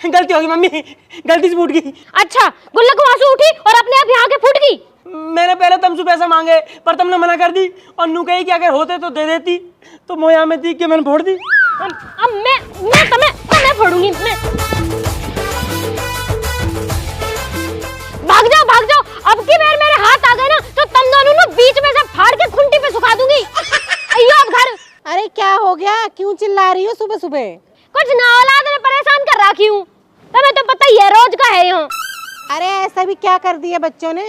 गलती होगी मम्मी, गलती से फूट गई। अच्छा, गुल्लक वहां से उठी और अपने आप यहाँ के फूट गई। मैंने पहले तुमसे पैसा मांगे पर तुमने मना कर दी और नू कही कि अगर होते तो दे देती, तो मोया में थी कि मैंने फोड़ दी। अब मैं तुम्हें फोड़ूंगी। मैं भाग जाओ। अब की बार मेरे हाथ आ गए ना तो तुम दोनों ना बीच में से फाड़ के खुंटी पे सुखा दूंगी। अयो अब घर। अरे क्या हो गया, क्यों चिल्ला रही हो सुबह सुबह? कुछ ना, औलाद ने परेशान कर रखी हूँ, तुम्हें तो पता ही है रोज का है यहाँ। अरे ऐसा भी क्या कर दिया बच्चों ने?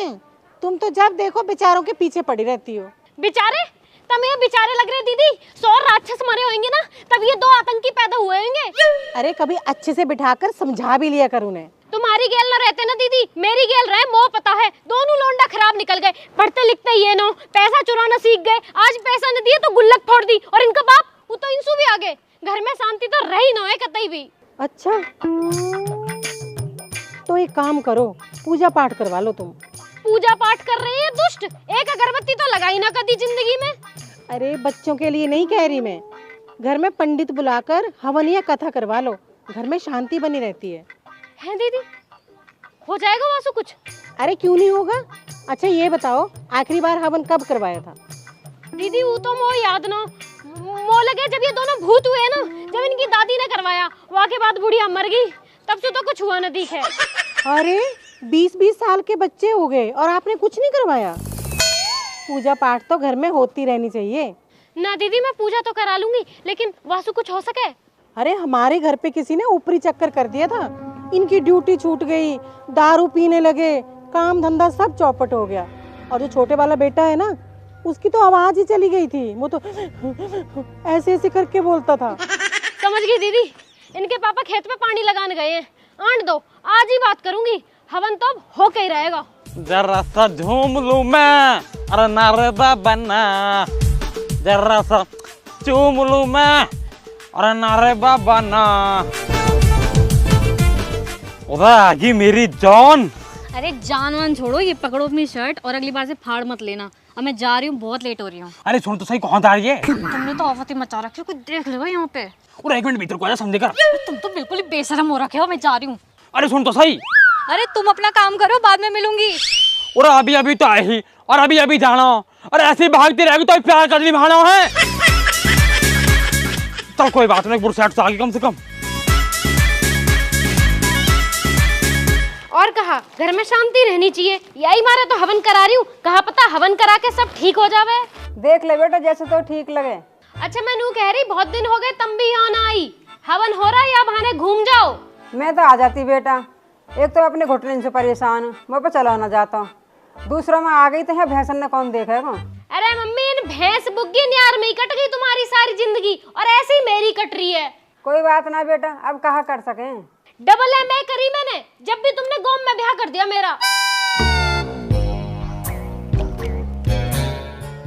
तुम तो जब देखो बेचारों के पीछे पड़ी रहती हो। बेचारे? तुम ये बेचारे लग रहे दीदी, 100 राक्षस मरे होंगे ना तब ये 2 आतंकी पैदा हुए होंगे। अरे कभी अच्छे से बिठाकर समझा भी लिया कर उन्हें। तुम्हारी गेल न रहते ना दीदी, मेरी गेल रहे, मोह पता है। दोनों लोंडा खराब निकल गए, पढ़ते लिखते ये नो, पैसा चुराना सीख गए। आज पैसा न दिए तो गुल्लक फोड़ दी, और इनका बाप वो तो इंसू भी आ गए। घर में शांति तो रही न है कतई भी। अच्छा, तो एक काम करो, पूजा पाठ करवा लो तुम। पूजा पाठ कर रही है दुष्ट, एक अगरबत्ती तो लगाई ना कभी जिंदगी में। अरे बच्चों के लिए नहीं कह रही मैं, घर में पंडित बुलाकर हवन या कथा करवा लो, घर में शांति बनी रहती है। है दीदी, हो जाएगा वासु कुछ? अरे क्यों नहीं होगा। अच्छा ये बताओ, आखिरी बार हवन कब करवाया था? दीदी वो तो मोह याद ना, मोह लगे जब ये दोनों भूत हुए ना, जब इनकी दादी ने करवाया, वहाँ के बाद बुढ़िया मर गई, तब से तो कुछ हुआ न दिखे। अरे 20-20 साल के बच्चे हो गए और आपने कुछ नहीं करवाया? पूजा पाठ तो घर में होती रहनी चाहिए ना दीदी। मैं पूजा तो करा लूंगी, लेकिन वासु कुछ हो सके? अरे हमारे घर पे किसी ने ऊपरी चक्कर कर दिया था, इनकी ड्यूटी छूट गई, दारू पीने लगे, काम धंधा सब चौपट हो गया। और जो छोटे वाला बेटा है ना, उसकी तो आवाज ही चली गई थी, वो तो ऐसे ऐसे करके बोलता था। समझ गई दीदी, इनके पापा खेत में पानी लगाने गए हैं। आंट दो, आज ही बात करूंगी, हवन तो अब होके ही रहेगा। जरा सा झूम लूं मैं, अरे नारदा बना, जरा सा चूम लूं मैं, अरे नारदा बना। उधर आगी मेरी जान। अरे जान वान छोड़ो, ये पकड़ो अपनी शर्ट और अगली बार से फाड़ मत लेना। अब मैं जा रही हूँ, बहुत लेट हो रही हूँ। अरे सुन तो सही, कौन आ रही है? तुमने तो आफत ही मचा रखी है, कोई देख लेगा यहाँ पे। और 1 मिनट भीतर को आजा, समझे कर। तुम तो बिल्कुल ही बेशरम हो रखे हो, मैं जा रही हूँ। अरे सुन तो सही। अरे तुम अपना काम करो, बाद में मिलूंगी। और अभी अभी तो आई ही, और अभी अभी जाना। अरे ऐसे भागती रहेगी तो प्यार कर निभाना है। चल कोई बात नहीं, बुरसेट से आगे कम से कम। और कहा घर में शांति रहनी चाहिए, यही मारे तो हवन करा रही हूँ। कहा पता हवन करा के सब ठीक हो जावे। देख ले बेटा, जैसे तो ठीक लगे। अच्छा मैं नू कह रही, बहुत दिन हो गए तुम भी यहाँ ना आई। हवन हो रहा है या बहाने घूम जाओ? मैं तो आ जाती बेटा, एक तो अपने घुटने से परेशान हूँ, मैं पे चला ना जाता हूँ, दूसरा मैं आ गई तो है भैंसन ने कौन देखेगा। अरे मम्मी, इन भैंस बुग्गी न्यार में ही कट गई तुम्हारी सारी जिंदगी, और ऐसे ही मेरी कट रही है। कोई बात ना बेटा, अब कहाँ कर सके। डबल MA करी मैंने, जब भी तुमने गोम में ब्याह कर दिया मेरा।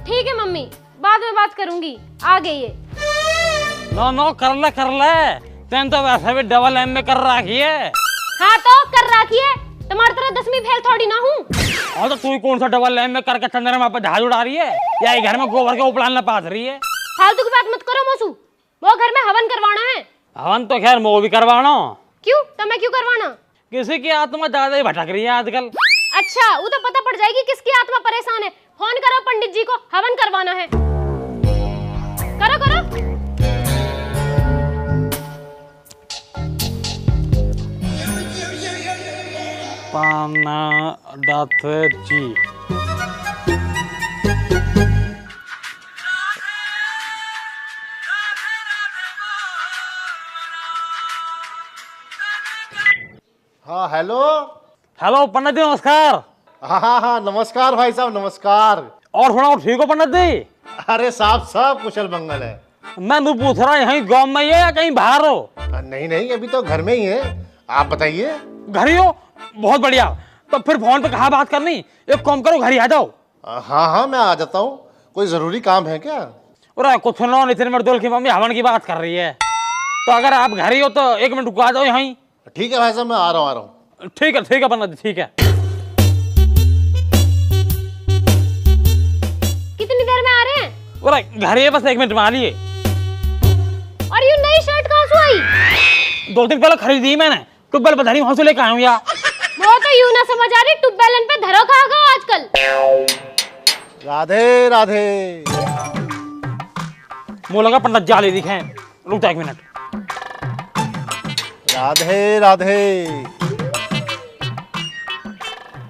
ठीक है मम्मी, बाद में बात करूंगी, आ गई है। नो कर ले, तेन तो वैसे भी डबल MA कर रखी है। हाँ तो कर रखी है, तुम्हारी तरह 10वीं फेल थोड़ी ना हूँ। और तो तू कौन सा डबल MA करके चंद्रमा पे झाड़ उड़ा रही है, या घर में गोबर के उपलान न पास रही है? फालतू की बात मत करो मौसू, वो घर में हवन करवाना है। हवन तो खैर वो भी करवाना। क्यों? तुम्हें क्यों करवाना? किसी की आत्मा ज्यादा ही भटक रही है आजकल। अच्छा, वो तो पता पड़ जाएगी किसकी आत्मा परेशान है। फोन करो पंडित जी को, हवन करवाना है। करो करो। पाना दाथ जी। हाँ हेलो। हेलो पंडित जी, नमस्कार। हाँ नमस्कार भाई साहब, नमस्कार। और सुनाओ, ठीक हो पंडित जी? अरे साहब सब कुशल मंगल है। मैं तो पूछ रहा यहीं गांव में ही है या कहीं बाहर हो? नहीं अभी तो घर में ही है, आप बताइए। घर ही हो? बहुत बढ़िया। तो फिर फोन पे कहाँ बात करनी, एक काम करो घर ही आ जाओ। हाँ मैं आ जाता हूँ, कोई जरूरी काम है क्या? अरे कुछ सुनो, नितिन मर्दुल की मम्मी हवन की बात कर रही है, तो अगर आप घर ही हो तो 1 मिनट रुको, आ जाओ यहीं। ठीक है भाई साहब, मैं आ रहा हूँ। ठीक है पंडित जी, ठीक है। कितनी देर में आ रहे हैं? अरे घर ही है, बस 1 मिनट में आ लिए। और ये नई शर्ट कहाँ से आई? 2 दिन पहले खरीदी मैंने, ट्यूबवेल पर धरी वहां से लेकर आया हूँ यार। वो तो यूं ना समझ आ रही, ट्यूबवेल पे धरो कहाँ गो आजकल। राधे राधे। मुँह लगा पंडित जाले दिखे। रुक जा 1 मिनट। राधे राधे।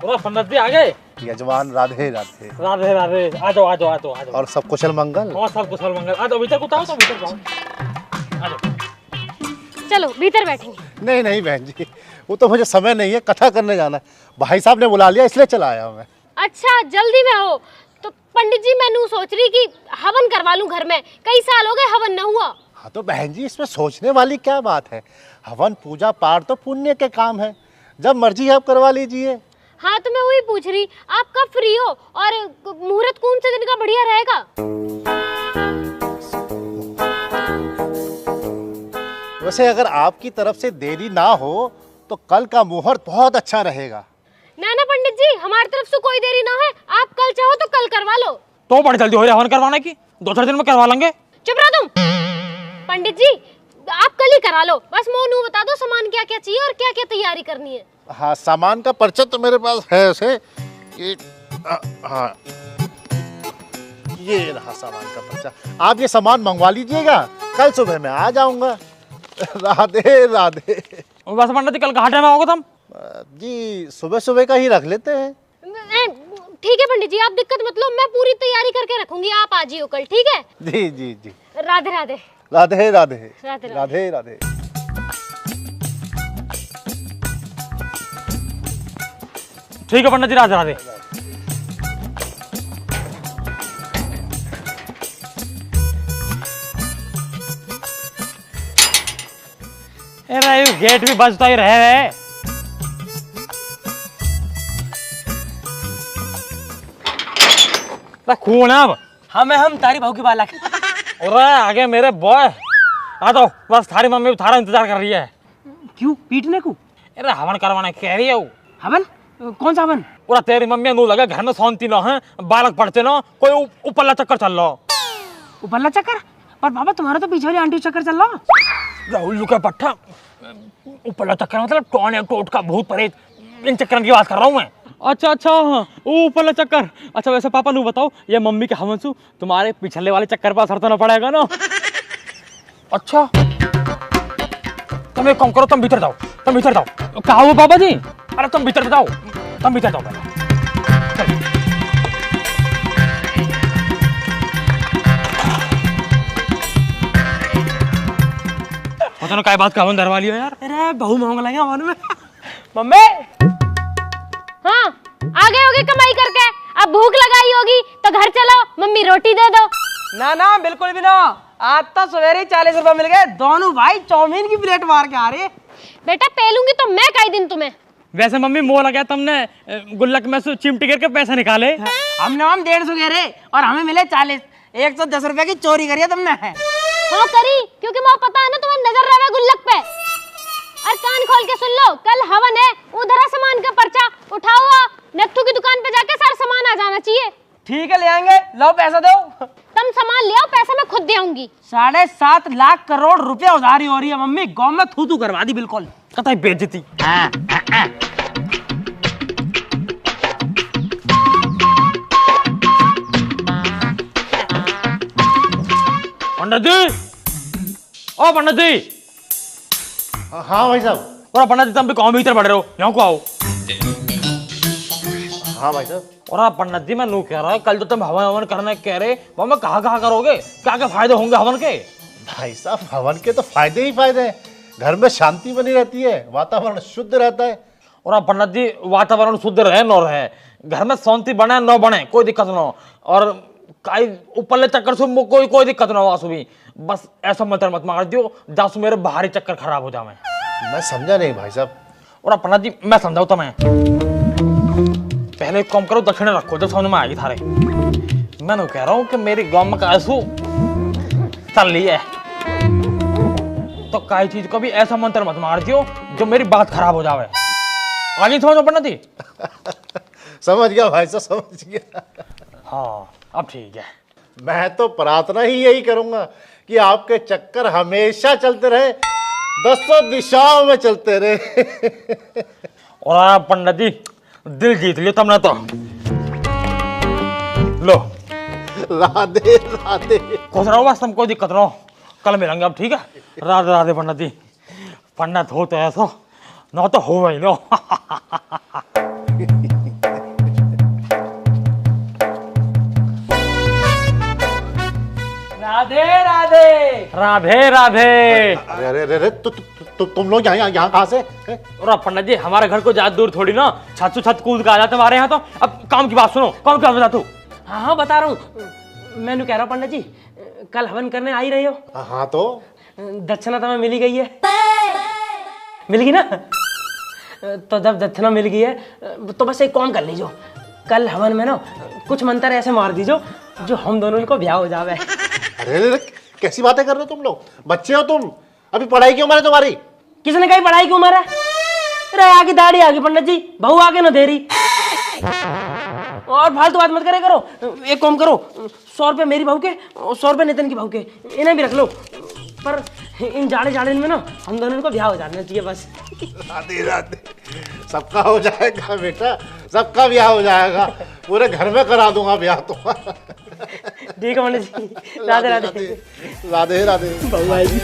पंडित जी आ गए। यजमान राधे राधे। राधे राधे। आ जाओ आ जाओ आ जाओ आ जाओ। और सब कुशल मंगल? और सब कुशल मंगल। आ जाओ भीतर को उतारो, तो भीतर जाओ। आ जाओ। चलो भीतर बैठेंगे। नहीं नहीं बहन जी, वो तो मुझे समय नहीं है, कथा करने जाना है। भाई साहब ने बुला लिया इसलिए चला आया मैं। अच्छा जल्दी में हो तो पंडित जी, मैं सोच रही कि हवन करवा लूं घर में, कई साल हो गए हवन न हुआ। हाँ तो बहन जी, इसमें सोचने वाली क्या बात है? हवन पूजा पाठ तो पुण्य के काम है, जब मर्जी आप करवा लीजिए। हाँ तो मैं वही पूछ रही, आप कब फ्री हो और मुहूर्त कौन से दिन का बढ़िया रहेगा? वैसे अगर आपकी तरफ से देरी ना हो तो कल का मुहूर्त बहुत अच्छा रहेगा। ना पंडित जी, हमारी तरफ से कोई देरी ना है, आप कल चाहो तो कल करवा लो। तो बड़ी जल्दी हो रही हवन करवाने की, 2-4 दिन में करवा लेंगे। चुप रहो तुम। पंडित जी आप कल ही करा लो, बस मोनू बता दो सामान क्या क्या चाहिए और क्या क्या तैयारी करनी है। हाँ, सामान का पर्चा तो मेरे पास है ऐसे कि हाँ, ये रहा सामान का पर्चा। आप ये सामान मंगवा लीजिएगा, कल सुबह मैं आ जाऊंगा। राधे राधे। बस पंडित जी कल कहाँ टाइम आओगे तुम? जी सुबह सुबह का ही रख लेते हैं। ठीक है पंडित जी, आप दिक्कत मत लो, मैं पूरी तैयारी करके रखूंगी, आप आ जियो कल, ठीक है? जी जी जी। राधे राधे। राधे राधे। राधे राधे राधे। ठीक है पंडित जी, राधे राधे। अरे गेट भी बजता ही रहे। खून है अब। हम तारी भाव की बालक। अरे आगे मेरे बॉय आ जाओ, बस थारी मम्मी थारा इंतजार कर रही है। क्यों पीटने को? अरे हवन करवाने कह रही है वो। हवन? कौन सा हवन? पूरा तेरी मम्मी नू लगा घर में शांति ना है, बालक पढ़ते ना, कोई ऊपरला चक्कर चल रहा। ऊपरला चक्कर? पर बाबा तुम्हारा तो पीछे वाली आंटी चक्कर चल रहा। राहुल का पट्टा। ऊपरला चक्कर मतलब टोन टोट का भूत प्रेत, इन चक्कर की बात कर रहा हूँ मैं। अच्छा अच्छा हाँ, ऊपरला चक्कर। अच्छा वैसे पापा नू बताओ, ये मम्मी के हवन से तुम्हारे पिछले वाले चक्कर पर असर तो ना पड़ेगा ना? अच्छा तुम एक काम करो, तुम भीतर जाओ, तुम भीतर जाओ। कहा हो पापा जी? अरे तुम भीतर जाओ, तुम भीतर जाओ पहले। चलो काय बात का हवन धरवा लियो यार। अरे बहु मांग लगे हवन में। मम्मी हाँ आ गए होगे कमाई करके, अब भूख लगाई होगी तो घर चलो, मम्मी रोटी दे दो। ना बिल्कुल भी ना, आज तो सवेरे ही 40 रुपए मिल गए, दोनों भाई चाउमीन की प्लेट मार के आ रहे। बेटा पेलूंगी तो मैं कई दिन तुम्हें। वैसे मम्मी मोह लगा तुमने गुल्लक में से चिमटी करके पैसा निकाले। हमने हम 150 कह रहे और हमें मिले 40। 110 रुपए की चोरी करी है तुमने। हाँ करी, क्योंकि मुझे पता है ना तुम्हें नजर रहा है गुल्लक पे। और कान खोल के सुन लो, कल हवन है, उधर सामान का पर्चा उठाओ, नत्थू की दुकान पे जाके सारा सामान आ जाना चाहिए। ठीक है ले आएंगे, लो पैसा दो। तुम सामान ले आओ, पैसा मैं खुद दे आऊंगी। 7.5 लाख करोड़ रुपए उधारी हो रही है मम्मी, गांव में थू करवा दी बिल्कुल। कतई बेइज्जती। पंडित जी, ओ पंडित जी। हाँ भाई साहब। और पंडित जी तुम भी कौन भीतर बढ़ रहे हो, यहाँ को आओ। हाँ भाई साहब। और पंडित जी मैं नू कह रहा है, कल तो तुम हवन करने कह रहे, वो मैं कहाँ करोगे, क्या क्या फायदे होंगे हवन के? भाई साहब हवन के तो फायदे ही फायदे हैं, घर में शांति बनी रहती है, वातावरण शुद्ध रहता है। और पंडित जी वातावरण शुद्ध रहे न रहे, घर में शांति बने न बने, कोई दिक्कत न हो, और ऊपरले चक्कर से कोई दिक्कत ना हो। आंसू भी बस ऐसा मंत्र मत मार दियो जासू मेरे बाहरी चक्कर खराब हो जाए। मैं समझा नहीं भाई साहब। और पंडित जी मैं समझाऊ तो मैं पहले एक काम करो, दक्षिणा रखो जब समझ में आएगी थारे। मैं तो कह रहा हूँ कि मेरी गांव में कैसू चल रही है, तो काई चीज को भी ऐसा मंत्र मत मार दियो जो मेरी बात खराब हो जाए। आगे समझो पंडित जी। समझ गया भाई साहब, समझ गया। हाँ अब ठीक है। मैं तो प्रार्थना ही यही करूंगा कि आपके चक्कर हमेशा चलते रहे, 10 दिशाओं में चलते रहे। और पंडित जी दिल जीत लिया तुमने तो। लो राधे राधे। खुश रहो, बस तुम कोई दिक्कत ना हो, कल मिलेंगे अब, ठीक है? राधे राधे पंडित जी। पंडित हो तो ऐसा, ना तो हो वही लो। राधे राधे। राधे राधे। अरे अरे अरे तुम लोग यहाँ कहाँ से? और पंडित जी हमारे घर को ज्यादा दूर थोड़ी ना, छत से छत कूद के आ जाते हमारे यहाँ तो। अब काम की बात सुनो, काम की बात बता तू। हाँ हाँ बता रहा हूँ, मैंने कह रहा हूँ पंडित जी, कल हवन करने आ ही रही हो? हाँ तो दक्षिणा तुम्हें मिली गई है, मिल गई ना? तो जब दक्षिणा मिल गई है तो बस एक काम कर लीजिए, कल हवन में ना कुछ मंत्र ऐसे मार दीजिए जो हम दोनों को ब्याह हो जावे। अरे अरे कैसी बातें कर रहे हो तुम लोग? बच्चे हो तुम, अभी पढ़ाई की उम्र है तुम्हारी। किसने कही पढ़ाई की उम्र है? अरे आगे दाढ़ी आगे पंडित जी, बहू आगे ना दे रही। और फालतू बात मत करे करो, एक काम करो, 100 रुपये मेरी बहू के और 100 रुपये नितिन की बहू के, इन्हें भी रख लो। पर इन जाड़े में ना हम दोनों को ब्याह हो जाना चाहिए बस। राधे राधे। सबका हो जाएगा बेटा, सबका ब्याह हो जाएगा, पूरे घर में करा दूंगा ब्याह तुम्हारा। ठीक है पंडित जी, राधे राधे। राधे राधे। बहू आएगी।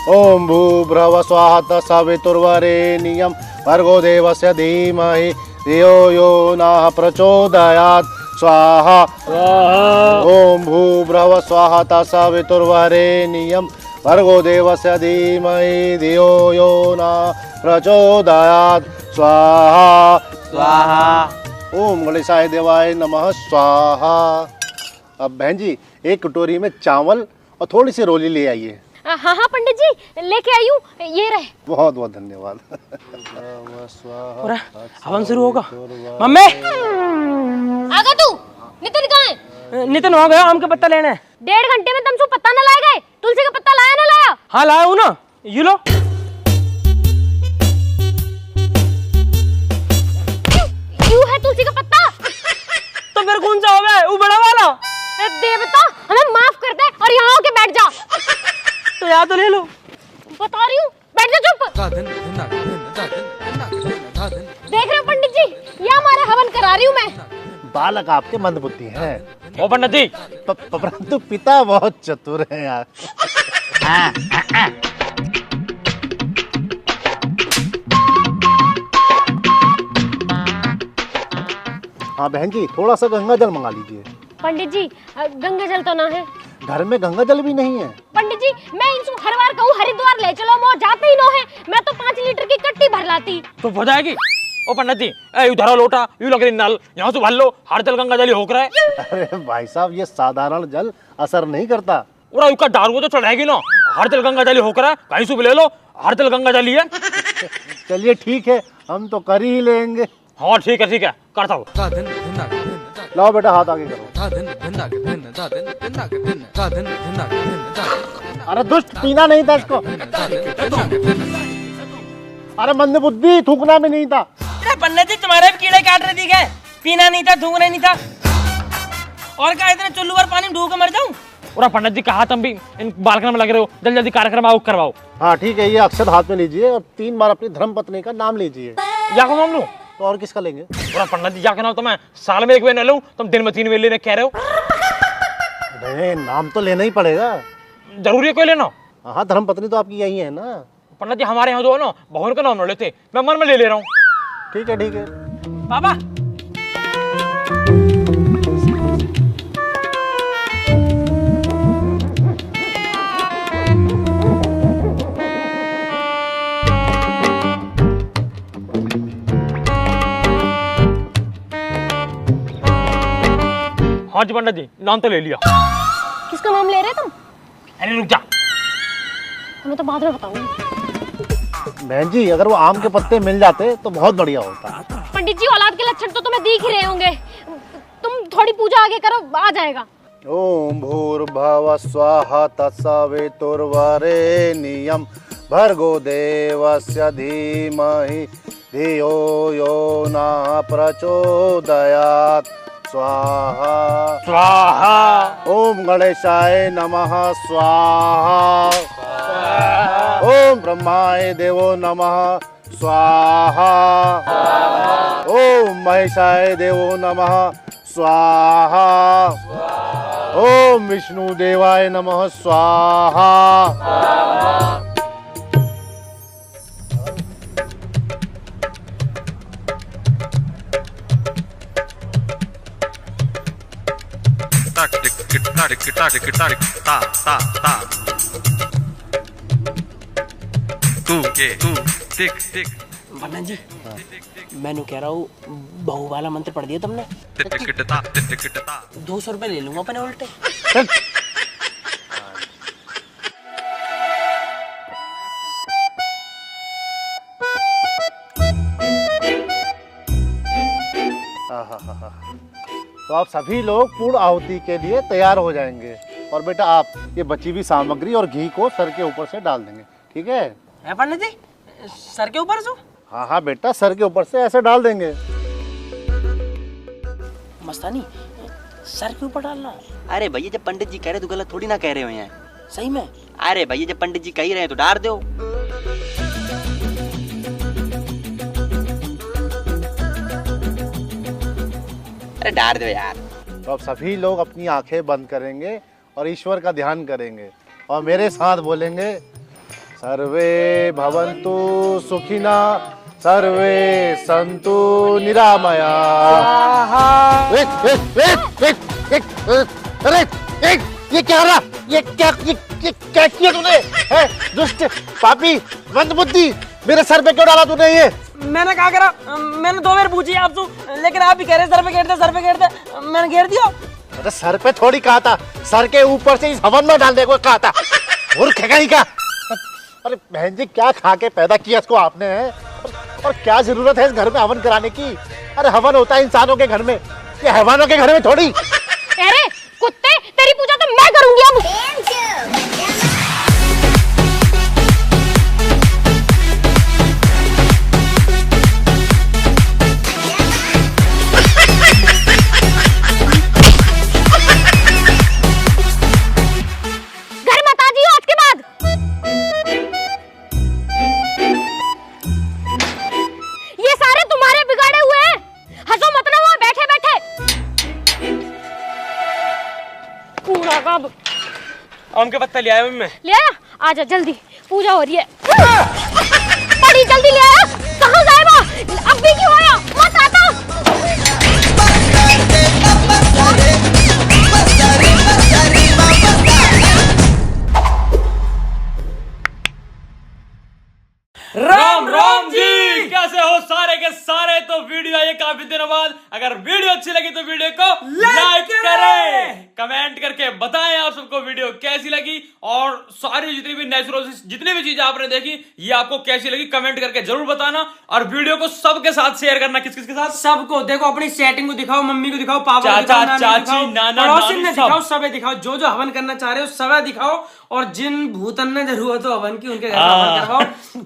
ओम भूर्भुवः स्वः सवितुर्वरेण्यं भर्गो देवस्य धीमहि धियो यो नः प्रचोदयात् स्वाहा। ओम भूर्भुवः स्वः सवितुर्वरेण्यं भर्गो देवस्य धीमहि धियो यो नः प्रचोदयात् स्वाहा स्वाहा। ओम गणेशाय देवाय नमः स्वाहा। अब बहन जी एक कटोरी में चावल और थोड़ी सी रोली ले आइए। हाँ हाँ पंडित जी लेके आई हूँ, ये रहे। बहुत बहुत धन्यवाद। और हवन शुरू होगा। मम्मी आगा तू, नितिन कहाँ है? नितिन हो गया, आम का पत्ता लेना है। 1.5 घंटे में तुमसे पत्ता न लाए गए? तुलसी का पत्ता लाया ना लाया? हाँ लाया हूँ ना, ये लो। क्यों है तुलसी का पत्ता? तो फिर कौन सा होगा? वो बड़ा वाला। देवता हमें माफ कर दे और यहाँ आके बैठ जा। तो यहाँ तो ले लो। बता रही हूँ, बैठ जा चुप। देख रहे हो पंडित जी, ये हमारे हवन करा रही हूँ मैं। बालक आपके मंदबुद्धि हैं। ओ पंडित जी परंतु पिता बहुत चतुर हैं यार। हाँ बहन जी थोड़ा सा गंगा जल मंगा लीजिए। पंडित जी गंगा जल तो ना है। घर में गंगा जल भी नहीं है। पंडित जी मैं इनको हर बार कहूँ हरिद्वार ले चलो, वो जाते ही नो है। मैं तो 5 लीटर की कट्टी भर लाती। तो हो जाएगी। ओ पंडित जी उधर लोटा यू लग रही नल, यहाँ से भर लो, हर जल गंगा जल होकर है। अरे भाई साहब ये साधारण जल असर नहीं करता। और उसका दारू तो चढ़ाएगी ना, हर जल गंगा जल होकर है, कहीं से भी ले लो, हर जल गंगा जल ही है। चलिए ठीक है, हम तो कर ही लेंगे। हाँ ठीक है करता हूँ। लाओ बेटा हाथ आगे करो। अरे दुष्ट पीना नहीं था इसको। अरे मंदबुद्धि थूकना भी नहीं था। अरे पंडित जी तुम्हारे भी कीड़े काट रहे थे, पीना नहीं था, थूकना नहीं था, और क्या इतने चुल्लू पर पानी ढूक मर जाऊं? पूरा पंडित जी कहा तुम भी इन बालकन में लगे रहो, जल्दी जल्दी कार्यक्रम आओ करवाओ। हाँ ठीक है, ये अक्षत हाथ में लीजिए और 3 बार अपनी धर्म पत्नी का नाम लीजिए। या को नाम लूं? तो और किसका लेंगे? पूरा पंडित जी जाके नाम तो मैं साल में 1 बार न लूं, तुम दिन में 3 बार लेने कह रहे हो। नहीं नाम तो लेना ही पड़ेगा। जरूरी है कोई लेना? हाँ धर्म पत्नी तो आपकी यही है ना। पंडित जी हमारे यहाँ जो है ना बहुन का नाम न लेते, मैं मन में ले रहा हूँ। ठीक है पापा हाँ जी पंडित जी, नाम तो ले लिया। किसका नाम ले रहे तुम? अरे रुक जा। हमें तो बाद में बताऊंगी। बहन जी, अगर वो आम के पत्ते मिल जाते तो बहुत बढ़िया होता। पंडित जी, औलाद के लक्षण तो तुम्हें दिख ही रहे होंगे। तुम थोड़ी पूजा आगे करो, आ जाएगा। ओम भूर्भुवः स्वाहा तत्सवितुर्वरेण्यं भर्गो देवस्य धीमहि धियो यो न प्रचोदयात् स्वाहा स्वाहा। ओम गणेशाय नमः स्वाहा ओम ब्रह्माय देवो नमः स्वाहा ओम महेशाय देवो नमः स्वाहा ओम विष्णु देवाय नमः स्वाहा। वरना जी, मैंने कह रहा हूँ बहू वाला मंत्र पढ़ दिया तुमने। 200 रुपए ले लूंगा अपने उल्टे। तो आप सभी लोग पूर्ण आहुति के लिए तैयार हो जाएंगे और बेटा आप ये बची हुई सामग्री और घी को सर के ऊपर से डाल देंगे, ठीक है? पंडित जी, सर के ऊपर से? हाँ हाँ बेटा, सर के ऊपर से ऐसे डाल देंगे। मस्तानी, सर के ऊपर डालना? अरे भैया, जब पंडित जी कह रहे तो गलत थोड़ी ना कह रहे हो यहाँ। सही में? अरे भैया, जब पंडित जी कह ही रहे हैं तो डाल दो। अरे डाल दो यार। तो अब सभी लोग अपनी आंखें बंद करेंगे और ईश्वर का ध्यान करेंगे और मेरे साथ बोलेंगे, सर्वे भवन्तु सुखिना सर्वे सन्तु निरामया। अरे ये क्या रहा? ये क्या किया तूने? दुष्ट पापी मंदबुद्धि, मेरे सर पे क्यों डाला तूने ये? मैंने क्या करा? मैंने 2 बार पूछी आपसे, लेकिन आप ही कह रहे सर पे घेर दे। मैंने घेर दिया। अरे सर पे थोड़ी कहा था, सर के ऊपर से इस हवन में डालने को कहा था। मूर्ख है कहीं का। अरे बहन जी, क्या खा के पैदा किया इसको आपने, है? और क्या जरूरत है इस घर में हवन कराने की? अरे हवन होता है इंसानों के घर में, ये हैवानों के घर में थोड़ी। अरे कुत्ते, तेरी पूजा तो मैं करूंगी अब। घर मत आ जियो आज के बाद। ये सारे तुम्हारे बिगाड़े हुए हैं। हंसो मत ना वहाँ बैठे बैठे। पूरा कब आम के पत्ता ले आया मैं। ले आया? आजा जल्दी, पूजा हो रही है। बड़ी जल्दी ले आया। कहाँ गायब हो? अब भी क्यों आया? मत आता। राम राम जी, कैसे हो सारे के सारे? तो वीडियो आई काफी दिनों बाद। अगर वीडियो अच्छी लगी तो वीडियो को लाइक करें, कमेंट करके बताएं आप सबको वीडियो कैसी लगी, और सारी जितनी भी नेचुरल जितनी भी चीजें आपने देखी ये आपको कैसी लगी कमेंट करके जरूर बताना। और वीडियो को सबके साथ शेयर करना। किस किस के साथ? सबको। देखो, अपनी सेटिंग को दिखाओ, मम्मी को दिखाओ, पापा को चाचा, दिखाओ, चाची, नाना, पड़ोसी नानी, ने सब। दिखाओ, सबे दिखाओ। जो जो हवन करना चाह रहे हो सबे दिखाओ, और जिन भूतन ने जरूरत हो हवन की उनके घर हवन करवाओ।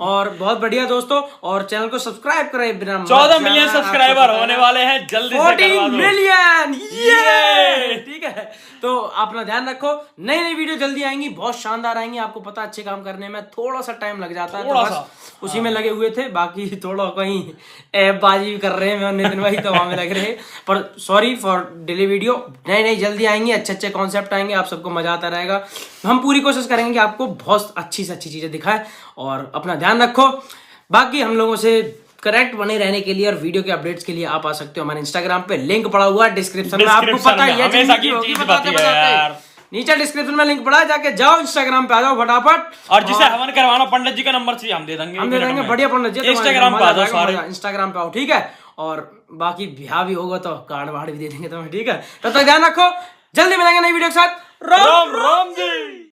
और बहुत बढ़िया दोस्तों, और चैनल को सब्सक्राइब करें बिना 14 मिलियन सब्सक्राइबर होने वाले हैं जल्दी से। 14 मिलियन, ये ठीक है। तो अपना ध्यान रखो, नई नई वीडियो जल्दी आएंगी, बहुत शानदार आएंगी। आपको पता, अच्छे काम करने में थोड़ा सा टाइम लग जाता है, तो बस उसी में लगे हुए थे। बाकी थोड़ा कहीं ऐप बाजी कर रहे हैं मैं और नितिन भाई, तो वहां में लग रहे हैं। पर सॉरी फॉर डिले वीडियो। नई नई जल्दी आएंगी, अच्छे अच्छे कॉन्सेप्ट आएंगे, आप सबको मजा आता रहेगा। हम पूरी कोशिश करेंगे कि आपको बहुत अच्छी से अच्छी चीजें दिखाएं। और अपना ध्यान रखो। बाकी हम लोगों से करेक्ट बने रहने के लिए और वीडियो के अपडेट्स के लिए आप आ सकते हो हमारे इंस्टाग्राम पे, लिंक पड़ा हुआ है डिस्क्रिप्शन में। आपको पता ही है हमेशा की होगी, चीज बताते बताती है यार। नीचे डिस्क्रिप्शन में लिंक पड़ा है, जाके जाओ इंस्टाग्राम पे आ जाओ फटाफट। और जिसे हवन करवाना पंडित जी का नंबर चाहिए हम दे देंगे, हम दे देंगे। बढ़िया पंडित जी, इंस्टाग्राम पे आ जाओ सारे, इंस्टाग्राम पे आओ, ठीक है। और बाकी ब्याह भी होगा तो कार्ड वार्ड भी दे देंगे तुम्हें, ठीक है। तब तक ध्यान रखो, जल्दी मिलेंगे नई वीडियो के साथ। राम राम जी।